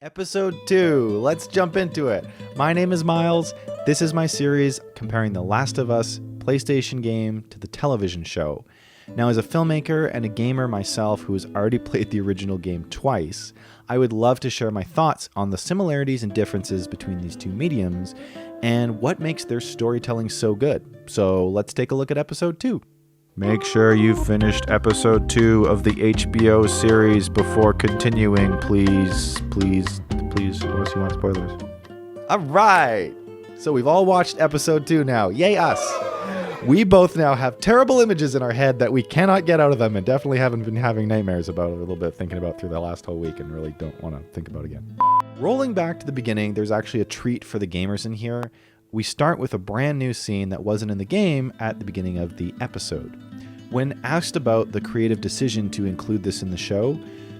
Episode 2. Let's jump into it. My name is Miles. This is my series comparing the Last of Us PlayStation game to the television show. Now, as a filmmaker and a gamer myself who has already played the original game twice, I would love to share my thoughts on the similarities and differences between these two mediums and what makes their storytelling so good. So let's take a look at episode 2. Make sure you've finished episode 2 of the HBO series before continuing, please, unless you want spoilers. All right, so we've all watched episode 2 now. Yay us! We both now have terrible images in our head that we cannot get out of them, and definitely haven't been having nightmares about it a little bit, thinking about through the last whole week, and really don't want to think about it again. Rolling back to the beginning, there's actually a treat for the gamers in here. We start with a brand new scene that wasn't in the game at the beginning of the episode. When asked about the creative decision to include this in the show,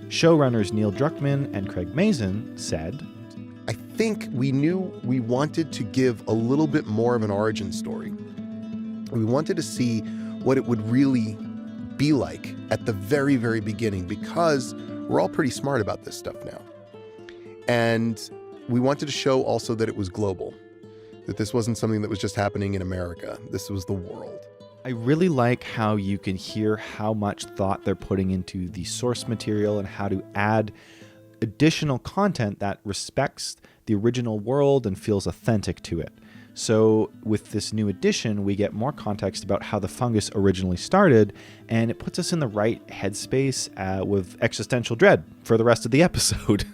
showrunners Neil Druckmann and Craig Mazin said, I think we knew we wanted to give a little bit more of an origin story. We wanted to see what it would really be like at the very, very beginning, because we're all pretty smart about this stuff now. And we wanted to show also that it was global, that this wasn't something that was just happening in America. This was the world. I really like how you can hear how much thought they're putting into the source material and how to add additional content that respects the original world and feels authentic to it. So with this new edition, we get more context about how the fungus originally started, and it puts us in the right headspace with existential dread for the rest of the episode.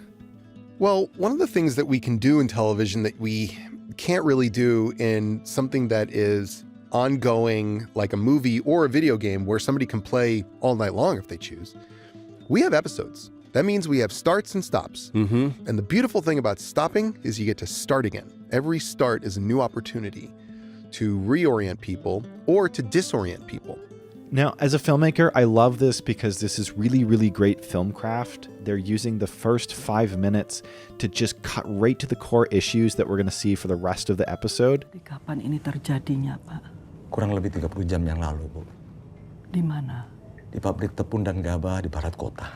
Well, one of the things that we can do in television that we can't really do in something that is ongoing, like a movie or a video game where somebody can play all night long if they choose, we have episodes. That means we have starts and stops. Mm-hmm. And the beautiful thing about stopping is you get to start again. Every start is a new opportunity to reorient people or to disorient people. Now, as a filmmaker, I love this because this is really, really great film craft. They're using the first 5 minutes to just cut right to the core issues that we're going to see for the rest of the episode. Kapan ini terjadinya, Pak? Kurang lebih 30 jam yang lalu, Bu. Di mana? Di pabrik tepung dan gabah di barat kota.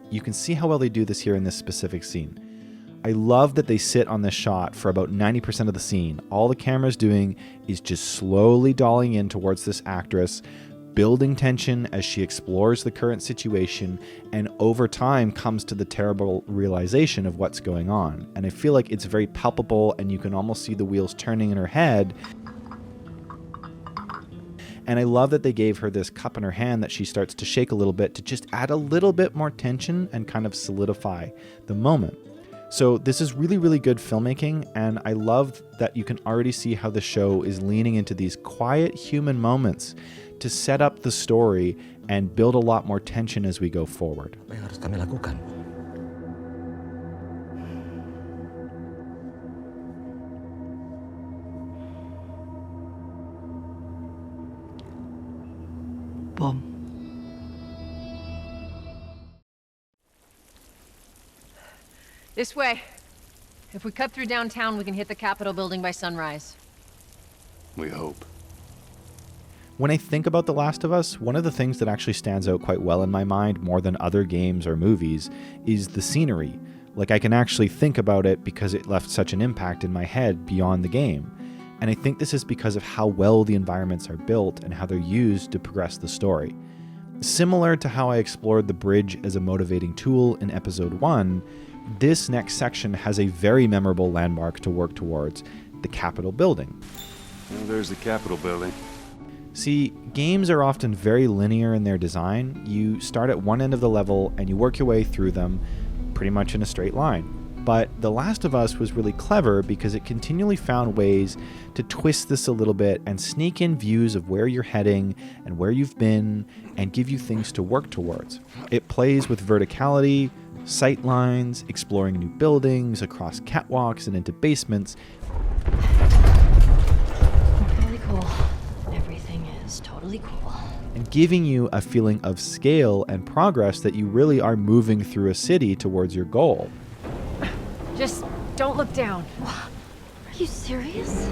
You can see how well they do this here in this specific scene. I love that they sit on this shot for about 90% of the scene. All the camera's doing is just slowly dolling in towards this actress, building tension as she explores the current situation, and over time comes to the terrible realization of what's going on. And I feel like it's very palpable, and you can almost see the wheels turning in her head. And I love that they gave her this cup in her hand that she starts to shake a little bit to just add a little bit more tension and kind of solidify the moment. So this is really, really good filmmaking, and I love that you can already see how the show is leaning into these quiet human moments to set up the story and build a lot more tension as we go forward. Apa yang harus kami lakukan? Bom. This way. If we cut through downtown, we can hit the Capitol building by sunrise. We hope. When I think about The Last of Us, one of the things that actually stands out quite well in my mind more than other games or movies is the scenery. Like, I can actually think about it because it left such an impact in my head beyond the game. And I think this is because of how well the environments are built and how they're used to progress the story. Similar to how I explored the bridge as a motivating tool in episode 1, this next section has a very memorable landmark to work towards, the Capitol building. Well, there's the Capitol building. See, games are often very linear in their design. You start at one end of the level and you work your way through them pretty much in a straight line. But The Last of Us was really clever because it continually found ways to twist this a little bit and sneak in views of where you're heading and where you've been and give you things to work towards. It plays with verticality, sight lines, exploring new buildings across catwalks and into basements. Really cool. Everything is totally cool. And giving you a feeling of scale and progress that you really are moving through a city towards your goal. Just don't look down. Are you serious?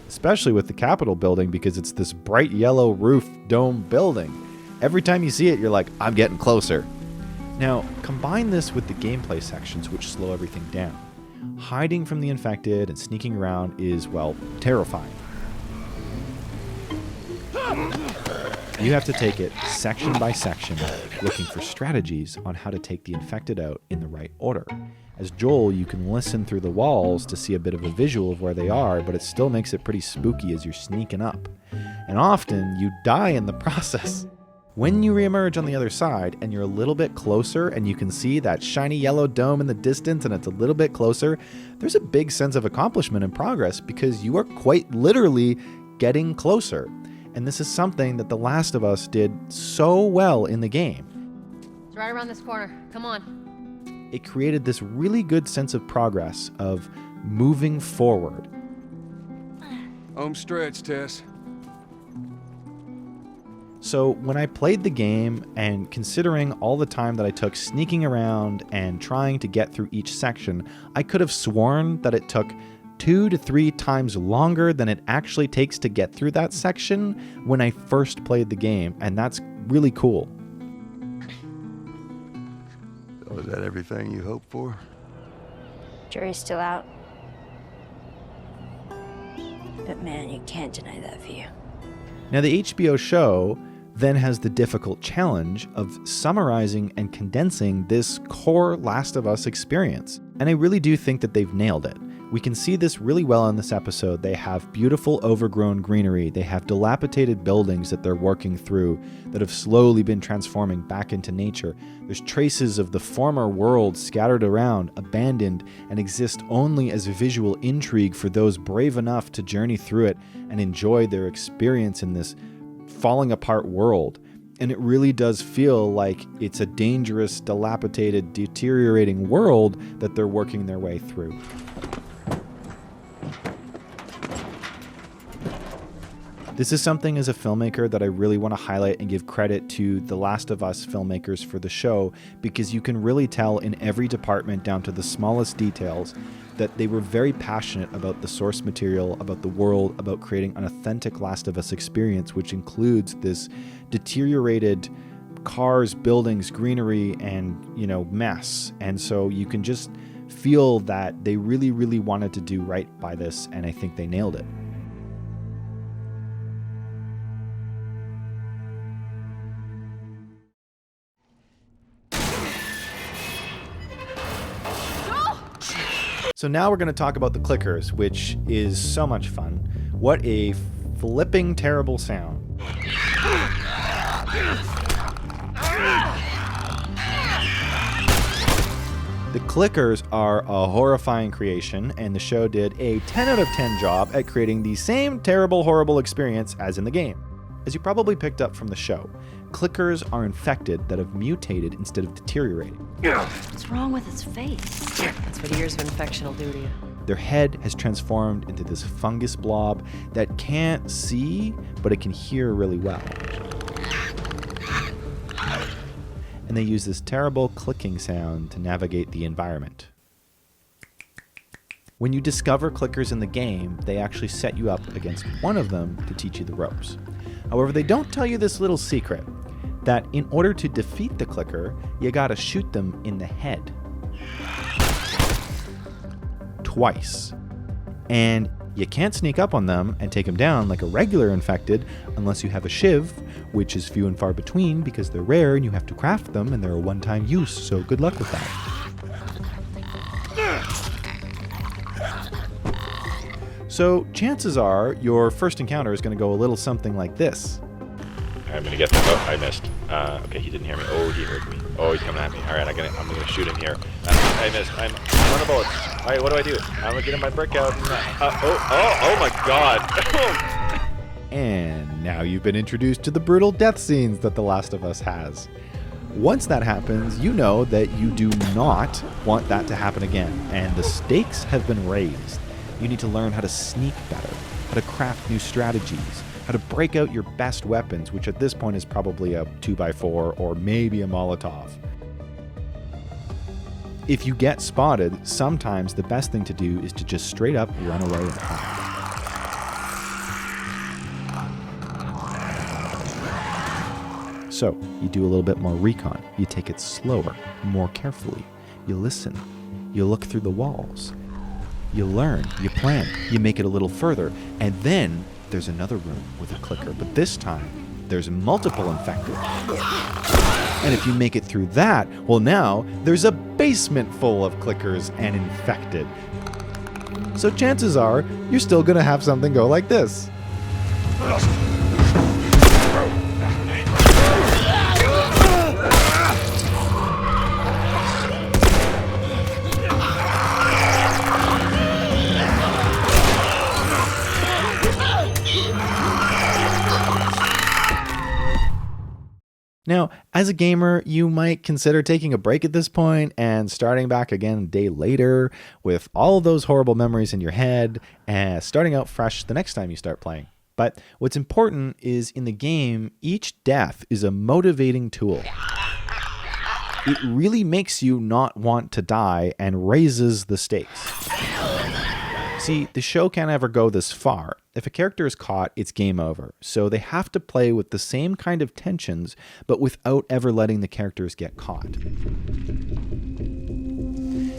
Especially with the Capitol building because it's this bright yellow roof dome building. Every time you see it, you're like, I'm getting closer. Now, combine this with the gameplay sections, which slow everything down. Hiding from the infected and sneaking around is, well, terrifying. You have to take it section by section, looking for strategies on how to take the infected out in the right order. As Joel, you can listen through the walls to see a bit of a visual of where they are, but it still makes it pretty spooky as you're sneaking up. And often, you die in the process. When you reemerge on the other side and you're a little bit closer and you can see that shiny yellow dome in the distance and it's a little bit closer, there's a big sense of accomplishment and progress because you are quite literally getting closer. And this is something that The Last of Us did so well in the game. It's right around this corner. Come on. It created this really good sense of progress, of moving forward. Home stretch, Tess. So when I played the game, and considering all the time that I took sneaking around and trying to get through each section, I could have sworn that it took 2 to 3 times longer than it actually takes to get through that section when I first played the game, and that's really cool. So is that everything you hoped for? Jury's still out. But man, you can't deny that view. Now the HBO show then has the difficult challenge of summarizing and condensing this core Last of Us experience. And I really do think that they've nailed it. We can see this really well in this episode. They have beautiful overgrown greenery. They have dilapidated buildings that they're working through that have slowly been transforming back into nature. There's traces of the former world scattered around, abandoned, and exist only as a visual intrigue for those brave enough to journey through it and enjoy their experience in this falling apart world. And it really does feel like it's a dangerous, dilapidated, deteriorating world that they're working their way through. This is something as a filmmaker that I really want to highlight and give credit to the Last of Us filmmakers for the show, because you can really tell in every department down to the smallest details that they were very passionate about the source material, about the world, about creating an authentic Last of Us experience, which includes this deteriorated cars, buildings, greenery, and, mess. And so you can just feel that they really, really wanted to do right by this, and I think they nailed it. So now we're going to talk about the clickers, which is so much fun. What a flipping terrible sound. The clickers are a horrifying creation, and the show did a 10 out of 10 job at creating the same terrible, horrible experience as in the game. As you probably picked up from the show, clickers are infected that have mutated instead of deteriorating. What's wrong with his face? That's what years of infection will do to you. Their head has transformed into this fungus blob that can't see, but it can hear really well. And they use this terrible clicking sound to navigate the environment. When you discover clickers in the game, they actually set you up against one of them to teach you the ropes. However, they don't tell you this little secret, that in order to defeat the clicker, you gotta shoot them in the head. Twice. And you can't sneak up on them and take them down like a regular infected unless you have a shiv, which is few and far between because they're rare and you have to craft them and they're a one-time use, so good luck with that. So chances are your first encounter is going to go a little something like this. I'm going to get them. Oh, I missed. Okay, he didn't hear me. Oh, he heard me. Oh, he's coming at me. All right, I'm going to shoot him here. I missed. I'm one of bullets. All right, what do I do? I'm going to get my brick out. Oh my God. And now you've been introduced to the brutal death scenes that The Last of Us has. Once that happens, you know that you do not want that to happen again, and the stakes have been raised. You need to learn how to sneak better, how to craft new strategies, how to break out your best weapons, which at this point is probably a 2x4 or maybe a Molotov. If you get spotted, sometimes the best thing to do is to just straight up run away and hide. So you do a little bit more recon. You take it slower, more carefully. You listen. You look through the walls. You learn. You plan. You make it a little further. And then there's another room with a clicker. But this time, there's multiple infected. And if you make it through that, well, now there's a basement full of clickers and infected. So chances are you're still going to have something go like this. Now, as a gamer, you might consider taking a break at this point and starting back again a day later with all of those horrible memories in your head and starting out fresh the next time you start playing. But what's important is in the game, each death is a motivating tool. It really makes you not want to die and raises the stakes. See, the show can't ever go this far. If a character is caught, it's game over. So they have to play with the same kind of tensions, but without ever letting the characters get caught.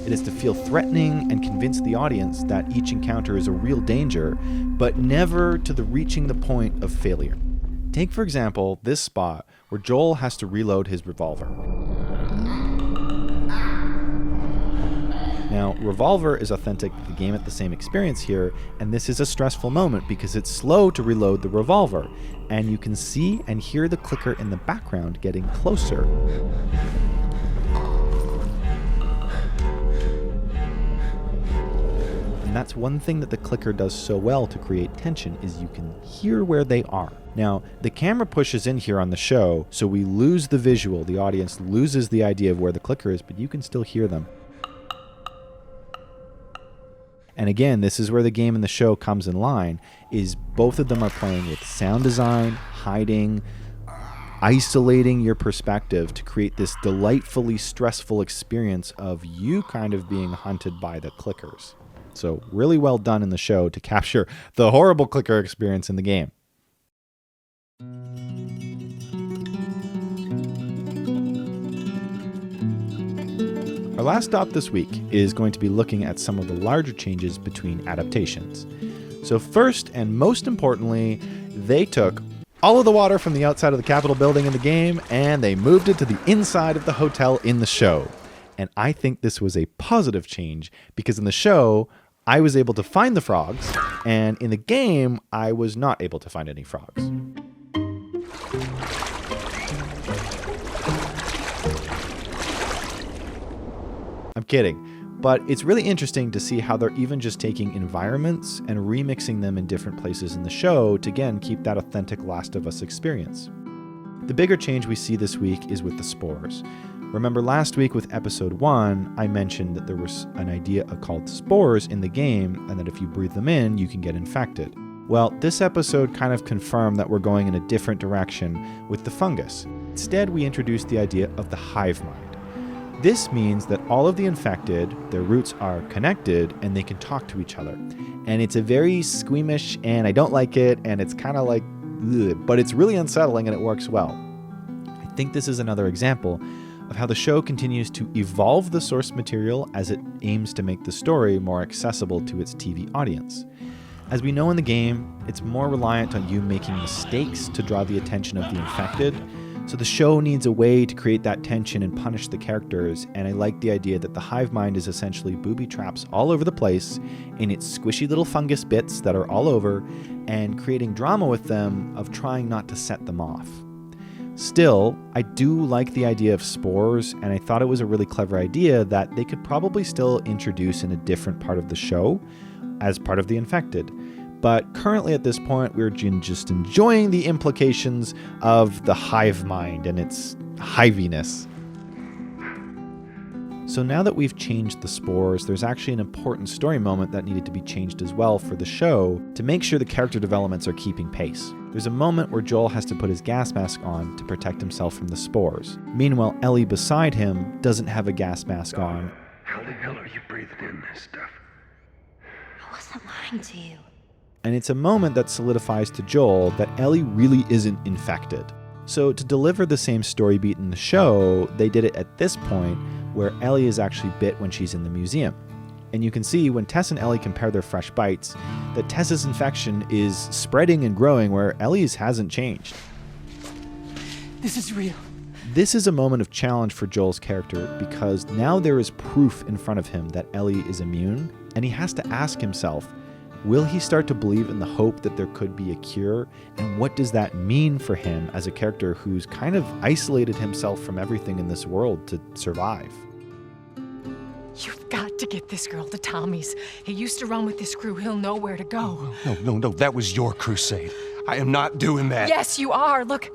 It is to feel threatening and convince the audience that each encounter is a real danger, but never to the reaching the point of failure. Take, for example, this spot where Joel has to reload his revolver. Now, Revolver is authentic to the game at the same experience here, and this is a stressful moment because it's slow to reload the revolver, and you can see and hear the clicker in the background getting closer. And that's one thing that the clicker does so well to create tension is you can hear where they are. Now, the camera pushes in here on the show, so we lose the visual. The audience loses the idea of where the clicker is, but you can still hear them. And again, this is where the game and the show comes in line, is both of them are playing with sound design, hiding, isolating your perspective to create this delightfully stressful experience of you kind of being hunted by the clickers. So really well done in the show to capture the horrible clicker experience in the game. Our last stop this week is going to be looking at some of the larger changes between adaptations. So first and most importantly, they took all of the water from the outside of the Capitol building in the game and they moved it to the inside of the hotel in the show. And I think this was a positive change because in the show, I was able to find the frogs, and in the game, I was not able to find any frogs. I'm kidding, but it's really interesting to see how they're even just taking environments and remixing them in different places in the show to, again, keep that authentic Last of Us experience. The bigger change we see this week is with the spores. Remember last week with episode 1, I mentioned that there was an idea called spores in the game and that if you breathe them in, you can get infected. Well, this episode kind of confirmed that we're going in a different direction with the fungus. Instead, we introduced the idea of the hive mind. This means that all of the infected, their roots are connected and they can talk to each other. And it's a very squeamish and I don't like it and it's kind of like, ugh, but it's really unsettling and it works well. I think this is another example of how the show continues to evolve the source material as it aims to make the story more accessible to its TV audience. As we know in the game, it's more reliant on you making mistakes to draw the attention of the infected, so the show needs a way to create that tension and punish the characters, and I like the idea that the hive mind is essentially booby traps all over the place in its squishy little fungus bits that are all over, and creating drama with them of trying not to set them off. Still, I do like the idea of spores, and I thought it was a really clever idea that they could probably still introduce in a different part of the show as part of the infected. But currently at this point, we're just enjoying the implications of the hive mind and its hiviness. So now that we've changed the spores, there's actually an important story moment that needed to be changed as well for the show to make sure the character developments are keeping pace. There's a moment where Joel has to put his gas mask on to protect himself from the spores. Meanwhile, Ellie beside him doesn't have a gas mask on. How the hell are you breathing in this stuff? I wasn't lying to you. And it's a moment that solidifies to Joel that Ellie really isn't infected. So to deliver the same story beat in the show, they did it at this point where Ellie is actually bit when she's in the museum. And you can see when Tess and Ellie compare their fresh bites that Tess's infection is spreading and growing where Ellie's hasn't changed. This is real. This is a moment of challenge for Joel's character because now there is proof in front of him that Ellie is immune, and he has to ask himself, will he start to believe in the hope that there could be a cure? And what does that mean for him as a character who's kind of isolated himself from everything in this world to survive? You've got to get this girl to Tommy's. He used to run with this crew. He'll know where to go. No. That was your crusade. I am not doing that. Yes, you are. Look.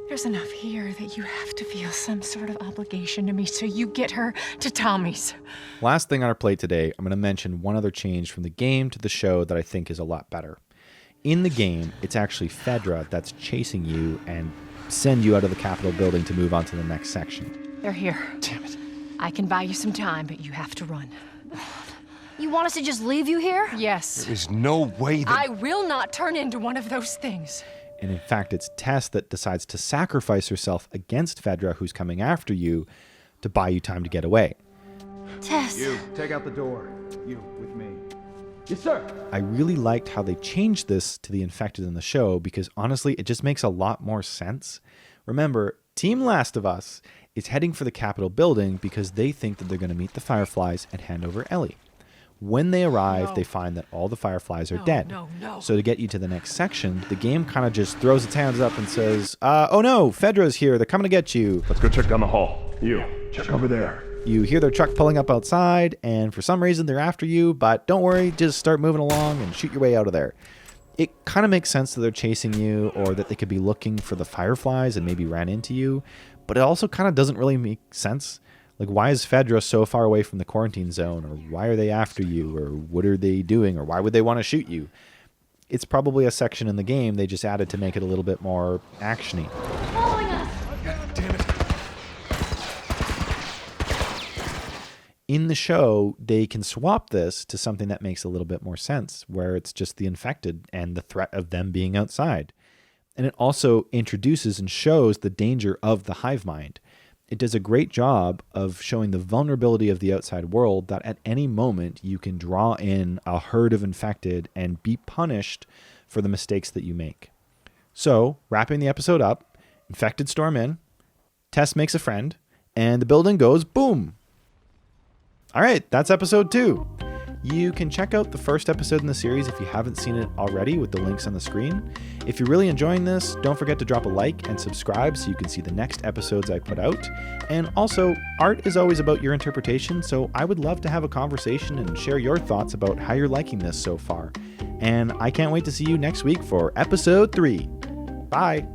There's enough here that you have to feel some sort of obligation to me, so you get her to Tommy's. Last thing on our plate today, I'm going to mention one other change from the game to the show that I think is a lot better. In the game, it's actually Fedra that's chasing you and send you out of the Capitol building to move on to the next section. They're here. Damn it. I can buy you some time, but you have to run. You want us to just leave you here? Yes. There's no way that... I will not turn into one of those things. And in fact, it's Tess that decides to sacrifice herself against Fedra, who's coming after you, to buy you time to get away. Tess. You, take out the door. You, with me. Yes, sir. I really liked how they changed this to the infected in the show because honestly, it just makes a lot more sense. Remember, Team Last of Us is heading for the Capitol building because they think that they're going to meet the Fireflies and hand over Ellie. When they arrive, they find that all the Fireflies are dead. No. So to get you to the next section, the game kind of just throws its hands up and says, oh no, Fedra's here. They're coming to get you. Let's go check down the hall. You, check over there. You hear their truck pulling up outside, and for some reason they're after you, but don't worry, just start moving along and shoot your way out of there. It kind of makes sense that they're chasing you or that they could be looking for the Fireflies and maybe ran into you, but it also kind of doesn't really make sense. Like, why is Fedra so far away from the quarantine zone? Or why are they after you? Or what are they doing? Or why would they want to shoot you? It's probably a section in the game they just added to make it a little bit more action-y. Following us. Damn it. In the show, they can swap this to something that makes a little bit more sense, where it's just the infected and the threat of them being outside. And it also introduces and shows the danger of the hive mind. It does a great job of showing the vulnerability of the outside world that at any moment you can draw in a herd of infected and be punished for the mistakes that you make. So, wrapping the episode up, infected storm in, Tess makes a friend, and the building goes boom. All right, that's episode 2. You can check out the first episode in the series if you haven't seen it already with the links on the screen. If you're really enjoying this, don't forget to drop a like and subscribe so you can see the next episodes I put out. And also, art is always about your interpretation, so I would love to have a conversation and share your thoughts about how you're liking this so far. And I can't wait to see you next week for episode 3. Bye.